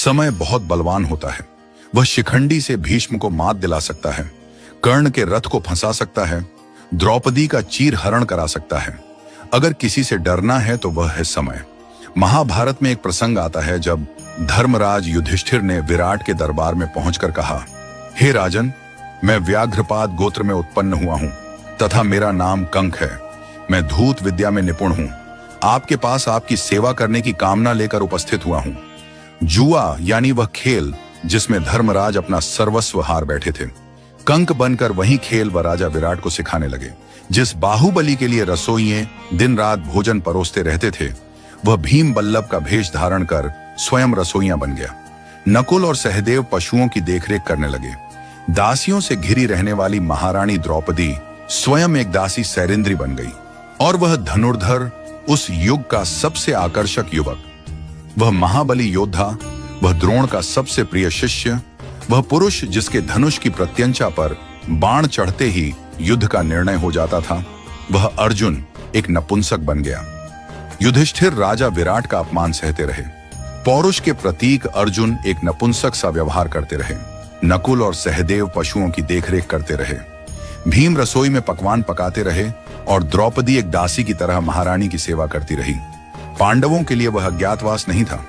समय बहुत बलवान होता है। वह शिखंडी से भीष्म को मात दिला सकता है, कर्ण के रथ को फंसा सकता है, द्रौपदी का चीर हरण करा सकता है। अगर किसी से डरना है तो वह है समय। महाभारत में एक प्रसंग आता है जब धर्मराज युधिष्ठिर ने विराट के दरबार में पहुंचकर कहा, हे राजन, मैं व्याघ्रपाद गोत्र में उत्पन्न हुआ हूं तथा मेरा नाम कंक है। मैं धूत विद्या में निपुण हूं। आपके पास आपकी सेवा करने की कामना लेकर उपस्थित हुआ हूं। जुआ यानी वह खेल जिसमें धर्मराज अपना सर्वस्व हार बैठे थे, कंक बनकर वही खेल वह राजा विराट को सिखाने लगे। जिस बाहुबली के लिए रसोइये दिन रात भोजन परोसते रहते थे, वह भीम बल्लभ का भेष धारण कर स्वयं रसोइया बन गया। नकुल और सहदेव पशुओं की देखरेख करने लगे। दासियों से घिरी रहने वाली महारानी द्रौपदी स्वयं एक दासी सैरिंद्री बन गई। और वह धनुर्धर, उस युग का सबसे आकर्षक युवक, वह महाबली योद्धा, वह द्रोण का सबसे प्रिय शिष्य, वह पुरुष जिसके धनुष की प्रत्यंचा पर बाण चढ़ते ही युद्ध का निर्णय हो जाता था, वह अर्जुन एक नपुंसक बन गया। युधिष्ठिर राजा विराट का अपमान सहते रहे। पौरुष के प्रतीक अर्जुन एक नपुंसक सा व्यवहार करते रहे। नकुल और सहदेव पशुओं की देखरेख करते रहे। भीम रसोई में पकवान पकाते रहे और द्रौपदी एक दासी की तरह महारानी की सेवा करती रही। पांडवों के लिए वह अज्ञातवास नहीं था।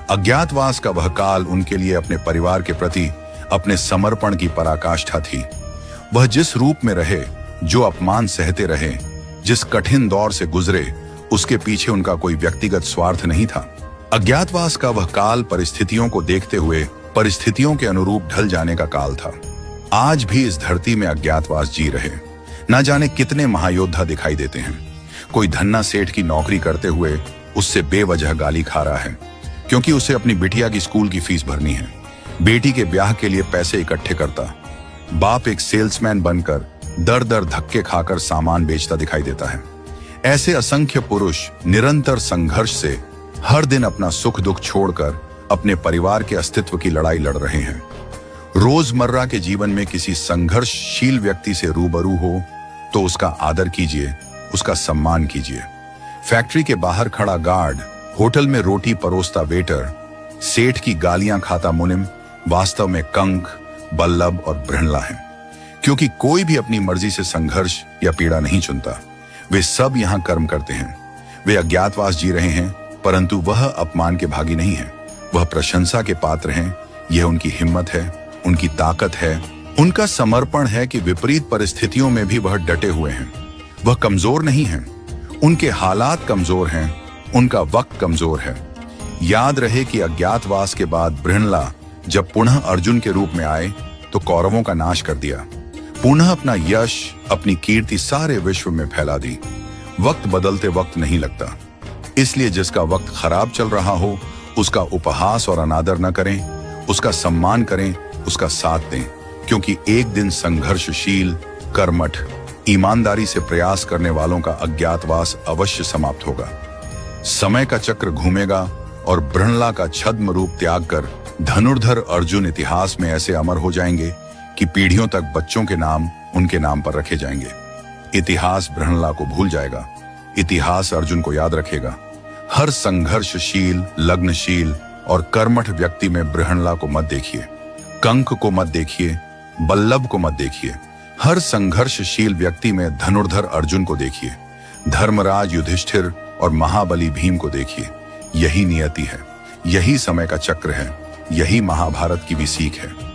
अज्ञातवास का वह काल उनके लिए अपने परिवार के प्रति अपने समर्पण की पराकाष्ठा थी। वह जिस रूप में रहे, जो अपमान सहते रहे, जिस कठिन दौर से गुजरे, उसके पीछे उनका कोई व्यक्तिगत स्वार्थ नहीं था। अज्ञातवास का वह काल परिस्थितियों को देखते हुए परिस्थितियों के अनुरूप ढल जाने का काल था। आज भी इस धरती में अज्ञातवास जी रहे। न जाने कितने महायोद्धा दिखाई देते हैं। कोई धन्ना सेठ की नौकरी करते हुए उससे बेवजह गाली खा रहा है क्योंकि उसे अपनी बिटिया की स्कूल की फीस भरनी है। बेटी के ब्याह के लिए पैसे इकट्ठे करता। बाप एक सेल्समैन बनकर दर दर धक्के खाकर सामान बेचता दिखाई देता है। ऐसे असंख्य पुरुष निरंतर संघर्ष से हर दिन अपना सुख दुख छोड़कर अपने परिवार के अस्तित्व की लड़ाई लड़ रहे हैं। रोजमर्रा के जीवन में किसी संघर्षशील व्यक्ति से रूबरू हो तो उसका आदर कीजिए, उसका सम्मान कीजिए। फैक्ट्री के बाहर खड़ा गार्ड, होटल में रोटी परोसता वेटर, सेठ की गालियां खाता मुनिम वास्तव में कंक, बल्लभ और बृहणला हैं। क्योंकि कोई भी अपनी मर्जी से संघर्ष या पीड़ा नहीं चुनता। वे सब यहां कर्म करते हैं। वे अज्ञातवास जी रहे हैं, परंतु वह अपमान के भागी नहीं है। वह प्रशंसा के पात्र हैं। यह उनकी हिम्मत है, उनकी ताकत है, उनका समर्पण है कि विपरीत परिस्थितियों में भी वह डटे हुए हैं। वह कमजोर नहीं हैं। उनके हालात कमजोर हैं, उनका वक्त कमजोर है। याद रहे कि अज्ञातवास के बाद बृहणला जब पुनः अर्जुन के रूप में आए तो कौरवों का नाश कर दिया। पुनः अपना यश, अपनी कीर्ति सारे विश्व में फैला दी। वक्त बदलते वक्त नहीं लगता, इसलिए जिसका वक्त खराब चल रहा हो उसका उपहास और अनादर न करें, उसका सम्मान करें, उसका साथ दें। क्योंकि एक दिन संघर्षशील, कर्मठ, ईमानदारी से प्रयास करने वालों का अज्ञातवास अवश्य समाप्त होगा। समय का चक्र घूमेगा और बृहणला का छद्म रूप त्याग कर धनुर्धर अर्जुन इतिहास में ऐसे अमर हो जाएंगे कि पीढ़ियों तक बच्चों के नाम उनके नाम पर रखे जाएंगे। इतिहास बृहणला को भूल जाएगा, इतिहास अर्जुन को याद रखेगा। हर संघर्षशील, लग्नशील और कर्मठ व्यक्ति में बृहणला को मत देखिए, कंक को मत देखिए, बल्लभ को मत देखिए। हर संघर्षशील व्यक्ति में धनुर्धर अर्जुन को देखिए, धर्मराज युधिष्ठिर और महाबली भीम को देखिए। यही नियति है, यही समय का चक्र है, यही महाभारत की भी सीख है।